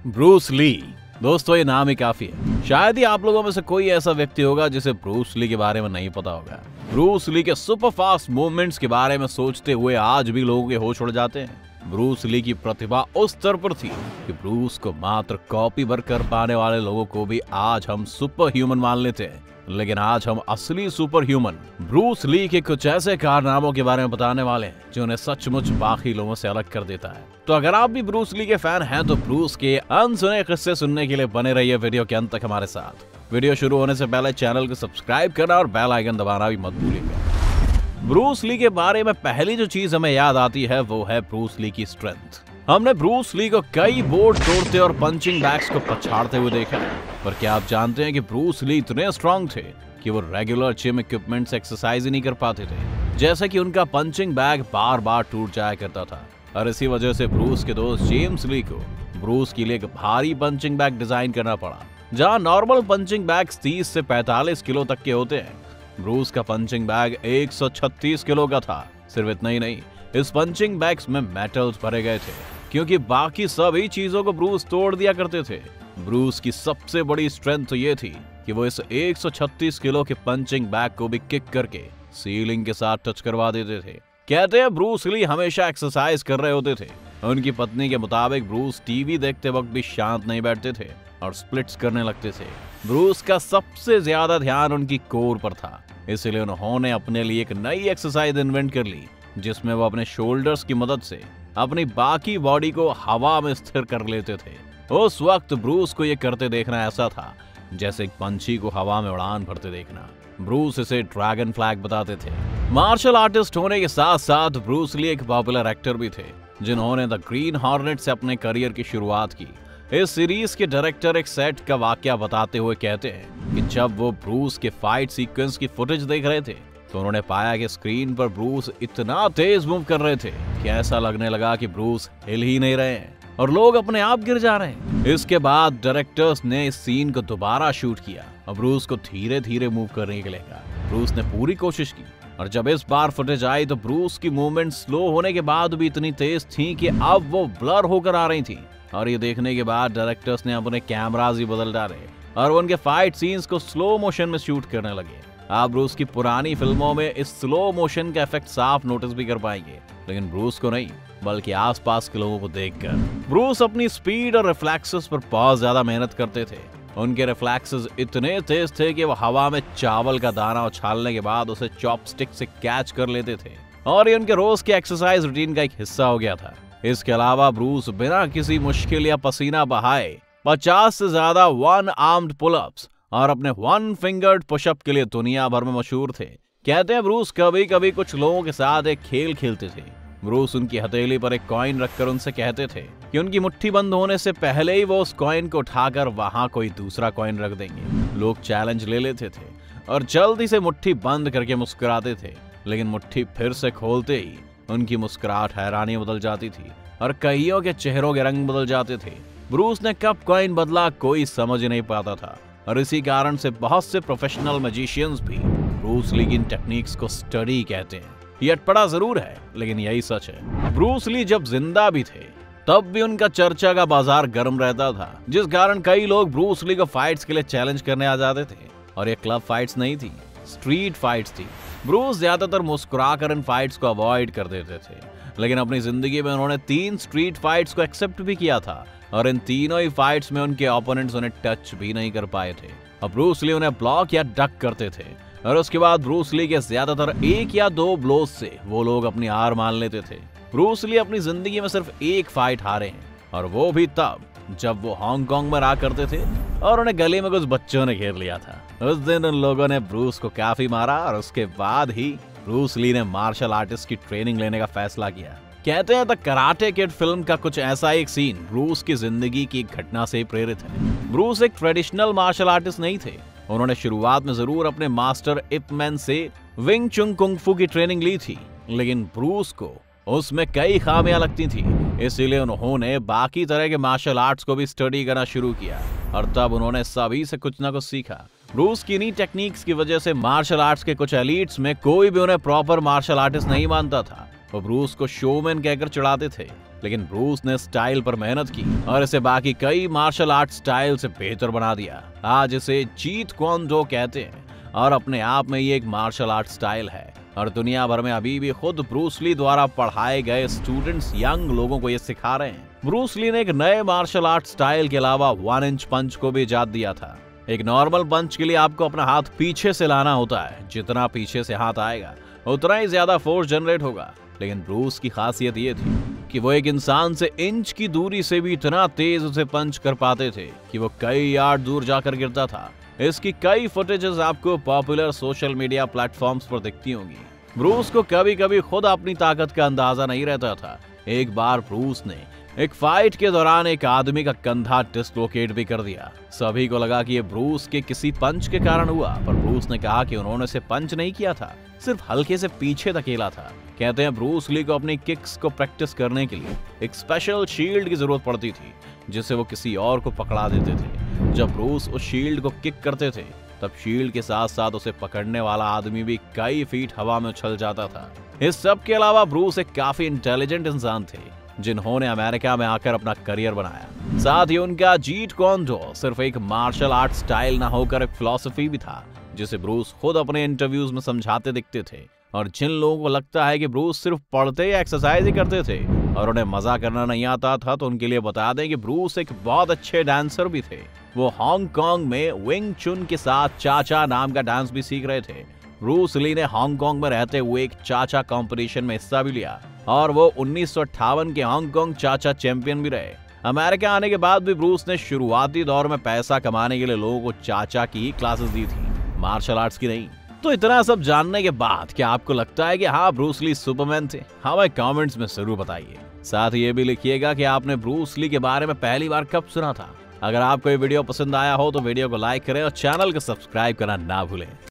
Bruce Lee. दोस्तों, ये नाम ही काफी है। शायद ही आप लोगों में से कोई ऐसा व्यक्ति होगा जिसे ब्रूस ली के बारे में नहीं पता होगा। ब्रूस ली के सुपर फास्ट मूवमेंट्स के बारे में सोचते हुए आज भी लोगों के होश उड़ जाते हैं। ब्रूस ली की प्रतिभा उस स्तर पर थी कि ब्रूस को मात्र कॉपी भर कर पाने वाले लोगों को भी आज हम सुपर ह्यूमन मान लेते हैं। लेकिन आज हम असली सुपर ह्यूमन ब्रूस ली के कुछ ऐसे कारनामों के बारे में बताने वाले हैं जो उन्हें सचमुच बाकी लोगों से अलग कर देता है। तो अगर आप भी ब्रूस ली के फैन हैं तो ब्रूस के अनसुने किस्से सुनने के लिए बने रहिए वीडियो के अंत तक हमारे साथ। वीडियो शुरू होने से पहले चैनल को सब्सक्राइब करना और बेल आइकन दबाना भी मत भूलिएगा। ब्रूस ली के बारे में पहली जो चीज हमें याद आती है वो है ब्रूस ली की स्ट्रेंथ। हमने ब्रूस ली को कई बोर्ड तोड़ते और पंचिंग बैग्स को पछाड़ते हुए देखा है, पर क्या आप जानते हैं कि ब्रूस ली इतने स्ट्रांग थे कि वो रेगुलर जिम इक्विपमेंट से एक्सरसाइज ही नहीं कर पाते थे, जैसे कि उनका पंचिंग बैग बार बार टूट जाया करता था। और इसी वजह से ब्रूस के दोस्त जेम्स ली को ब्रूस के लिए एक भारी पंचिंग बैग डिजाइन करना पड़ा। जहां नॉर्मल पंचिंग बैग्स 30 से 45 किलो तक के होते हैं, ब्रूस का पंचिंग बैग 136 किलो का था। सिर्फ इतना ही नहीं, इस पंचिंग बैग्स में मेटल्स भरे गए थे, क्योंकि बाकी सभी चीजों को ब्रूस तोड़ दिया करते थे। ब्रूस की सबसे बड़ी स्ट्रेंथ तो ये थी कि वो इस 136 किलो के पंचिंग बैग को भी किक करके सीलिंग के साथ टच करवा देते थे। कहते हैं ब्रूस ली हमेशा एक्सरसाइज कर रहे होते थे। उनकी पत्नी के मुताबिक ब्रूस टीवी देखते वक्त भी शांत नहीं बैठते थे और स्प्लिट्स करने लगते थे। ब्रूस का सबसे ज्यादा ध्यान उनकी कोर पर था, इसलिए उन्होंने अपने लिए एक नई एक्सरसाइज इन्वेंट कर ली, जिसमें वो अपने शोल्डर्स की मदद से अपनी बाकी बॉडी को हवा में स्थिर कर लेते थे। उस वक्त ब्रूस को ये करते देखना ऐसा था जैसे एक पंछी को हवा में उड़ान भरते देखना। ब्रूस इसे ड्रैगन फ्लैग बताते थे। मार्शल आर्टिस्ट होने के साथ साथ ब्रूस ली एक पॉपुलर एक्टर भी थे, जिन्होंने द ग्रीन हॉर्नेट से अपने करियर की शुरुआत की। इस सीरीज के डायरेक्टर एक सेट का वाकया बताते हुए कहते हैं कि जब वो ब्रूस के फाइट सीक्वेंस की फुटेज देख रहे थे तो उन्होंने पाया कि स्क्रीन पर ब्रूस इतना तेज मूव कर रहे थे कि ऐसा लगने लगा कि ब्रूस हिल ही नहीं रहे हैं और लोग अपने आप गिर जा रहे हैं। इसके बाद डायरेक्टर्स ने इस सीन को दोबारा शूट किया और ब्रूस को धीरे धीरे मूव करने के लिए कहा। ब्रूस ने पूरी कोशिश की और जब इस बार फुटेज आई तो ब्रूस की मूवमेंट स्लो होने के बाद भी इतनी तेज थी कि अब वो ब्लर होकर आ रही थी। और ये देखने के बाद डायरेक्टर्स ने अपने कैमरास ही बदल डाले और वो उनके फाइट सीन्स को स्लो मोशन में शूट करने लगे। आप ब्रूस की पुरानी फिल्मों में इस स्लो मोशन का इफेक्ट साफ नोटिस भी कर पाएंगे, लेकिन ब्रूस को नहीं, बल्कि आसपास के लोगों को देखकर। ब्रूस अपनी स्पीड और रिफ्लेक्सेस पर बहुत ज्यादा मेहनत करते थे। उनके रिफ्लेक्सेस इतने तेज थे कि वो हवा में चावल का दाना उछालने के बाद उसे चॉपस्टिक से कैच कर लेते थे, और ये उनके रोज के एक्सरसाइज रूटीन का एक हिस्सा हो गया था। इसके अलावा ब्रूस बिना किसी मुश्किल या पसीना बहाए 50 से ज्यादा वन आर्म्ड पुलअप्स और अपने वन फिंगर्ड पुशअप के लिए दुनिया भर में मशहूर थे। कहते हैं ब्रूस कभी कभी कुछ लोगों के साथ एक खेल खेलते थे। ब्रूस उनकी हथेली पर एक कॉइन रखकर उनसे कहते थे कि उनकी मुट्ठी बंद होने से पहले ही वो उस कॉइन को उठाकर वहां कोई दूसरा कॉइन रख देंगे। लोग चैलेंज ले लेते थे और जल्दी से मुट्ठी बंद करके मुस्कुराते थे, लेकिन मुट्ठी फिर से खोलते ही उनकी मुस्कुराहट हैरानी बदल जाती थी और कईयों के चेहरों के रंग बदल जाते थे। ब्रूस ने कब कॉइन बदला कोई समझ नहीं पाता था, और इसी कारण से बहुत से प्रोफेशनल मैजिशियंस भी ब्रूस ली की इन टेक्निक्स को स्टडी कहते हैं। ये अटपटा जरूर है, लेकिन यही सच है। ब्रूस ली जब जिंदा भी थे तब भी उनका चर्चा का बाजार गर्म रहता था, जिस कारण कई लोग ब्रूस ली को फाइट्स के लिए चैलेंज करने आ जाते थे। और ये क्लब फाइट्स नहीं थी, स्ट्रीट फाइट्स थी। ब्रूस ज्यादातर मुस्कुराकर इन फाइट्स को अवॉइड कर देते थे, लेकिन अपनी जिंदगी में उन्होंने 3 स्ट्रीट फाइट्स को एक्सेप्ट भी किया था, और इन तीनों ही फाइट्स में उनके ओपोनेंट्स उन्हें टच भी नहीं कर पाए थे। और ब्रूस ली उन्हें ब्लॉक या डक करते थे, और उसके बाद ब्रूस ली के ज्यादातर 1 या 2 ब्लोज से वो लोग अपनी हार मान लेते थे। ब्रूस ली अपनी जिंदगी में सिर्फ 1 फाइट हारे हैं, और वो भी तब जब वो हांगकांग में रहा करते थे और उन्हें गली में कुछ बच्चों ने घेर लिया था। उस दिन उन लोगों ने ब्रूस को काफी मारा, और उसके बाद ही ब्रूस ली ने मार्शल आर्टिस्ट की ट्रेनिंग लेने का फैसला किया। कहते हैं द कराटे किड फिल्म का कुछ ऐसा एक सीन ब्रूस की जिंदगी की एक घटना से प्रेरित है। ब्रूस एक ट्रेडिशनल मार्शल आर्टिस्ट नहीं थे। उन्होंने शुरुआत में जरूर अपने मास्टर इप मैन से विंग चुंग कुंग फू की ट्रेनिंग ली थी, लेकिन ब्रूस को उसमें कई खामियां लगती थी, इसीलिए उन्होंने बाकी तरह के मार्शल आर्ट्स को भी स्टडी करना शुरू किया, और तब उन्होंने सभी से कुछ ना कुछ सीखा। ब्रूस की इन्हीं टेक्निक्स की वजह से मार्शल आर्ट्स के कुछ एलीट्स में कोई भी उन्हें प्रॉपर मार्शल आर्टिस्ट नहीं मानता था। वो ब्रूस को शोमैन कहकर चिढ़ाते थे, लेकिन ब्रूस ने स्टाइल पर मेहनत की और इसे बाकी कई मार्शल आर्ट स्टाइल से बेहतर बना दिया। आज इसे जीत क्वन दो कहते हैं और अपने आप में ये एक मार्शल आर्ट स्टाइल है और दुनिया भर में अभी भी खुद ब्रूस ली द्वारा पढ़ाए गए स्टूडेंट्स यंग लोगों को ये सिखा रहे हैं। ब्रूस ली ने एक नए मार्शल आर्ट स्टाइल के अलावा 1 इंच पंच को भी इजाद दिया था। एक नॉर्मल पंच के लिए आपको अपना हाथ पीछे से लाना होता है। जितना पीछे से हाथ आएगा उतना ही ज्यादा फोर्स जनरेट होगा, लेकिन ब्रूस की खासियत ये थी कि वो एक इंसान से इंच की दूरी से भी इतना तेज उसे पंच कर पाते थे कि वो कई यार्ड दूर जाकर गिरता था। इसकी कई फुटेजेस आपको पॉपुलर सोशल मीडिया प्लेटफॉर्म्स पर दिखती होंगी। ब्रूस को कभी कभी खुद अपनी ताकत का अंदाजा नहीं रहता था। एक बार ब्रूस ने एक फाइट के दौरान एक आदमी का कंधा डिस्लोकेट भी कर दिया। सभी को लगा कि ये ब्रूस के किसी पंच के कारण हुआ, पर ब्रूस ने कहा कि उन्होंने उसे पंच नहीं किया था, सिर्फ हल्के से पीछे धकेला था। कहते हैं ब्रूस ली को अपनी किक्स को प्रैक्टिस करने के लिए एक स्पेशल शील्ड की जरूरत पड़ती थी, जिससे वो किसी और को पकड़ा देते थे। जब ब्रूस उस शील्ड को किक करते थे, तब शील्ड के साथ साथ उसे पकड़ने वाला आदमी भी कई फीट हवा में उछल जाता था। इस सब के अलावा ब्रूस एक काफी इंटेलिजेंट इंसान थे, जिन्होंने अमेरिका में आकर अपना करियर बनाया। साथ ही उनका जीट क्वन दो सिर्फ एक मार्शल आर्ट स्टाइल ना होकर एक फिलॉसफी भी था, जिसे ब्रूस खुद अपने इंटरव्यूज में समझाते दिखते थे। और जिन लोगों को लगता है कि ब्रूस सिर्फ पढ़ते या एक्सरसाइज ही करते थे और उन्हें मजा करना नहीं आता था, तो उनके लिए बता दें कि ब्रूस एक बहुत अच्छे डांसर भी थे। वो हांगकांग में विंग चुन के साथ चाचा नाम का डांस भी सीख रहे थे। ब्रूस ली ने हांगकांग में रहते हुए एक चाचा कंपटीशन में हिस्सा भी लिया और वो 1958 के हांगकांग चाचा चैंपियन भी रहे। अमेरिका आने के बाद भी ब्रूस ने शुरुआती दौर में पैसा कमाने के लिए लोगों को चाचा की ही क्लासेस दी थी, मार्शल आर्ट्स की नहीं। तो इतना सब जानने के बाद क्या आपको लगता है कि हाँ ब्रूस ली सुपरमैन थे? हमें कमेंट्स में जरूर बताइए। साथ ही ये भी लिखिएगा कि आपने ब्रूस ली के बारे में पहली बार कब सुना था। अगर आपको ये वीडियो पसंद आया हो तो वीडियो को लाइक करें और चैनल को सब्सक्राइब करना ना भूलें।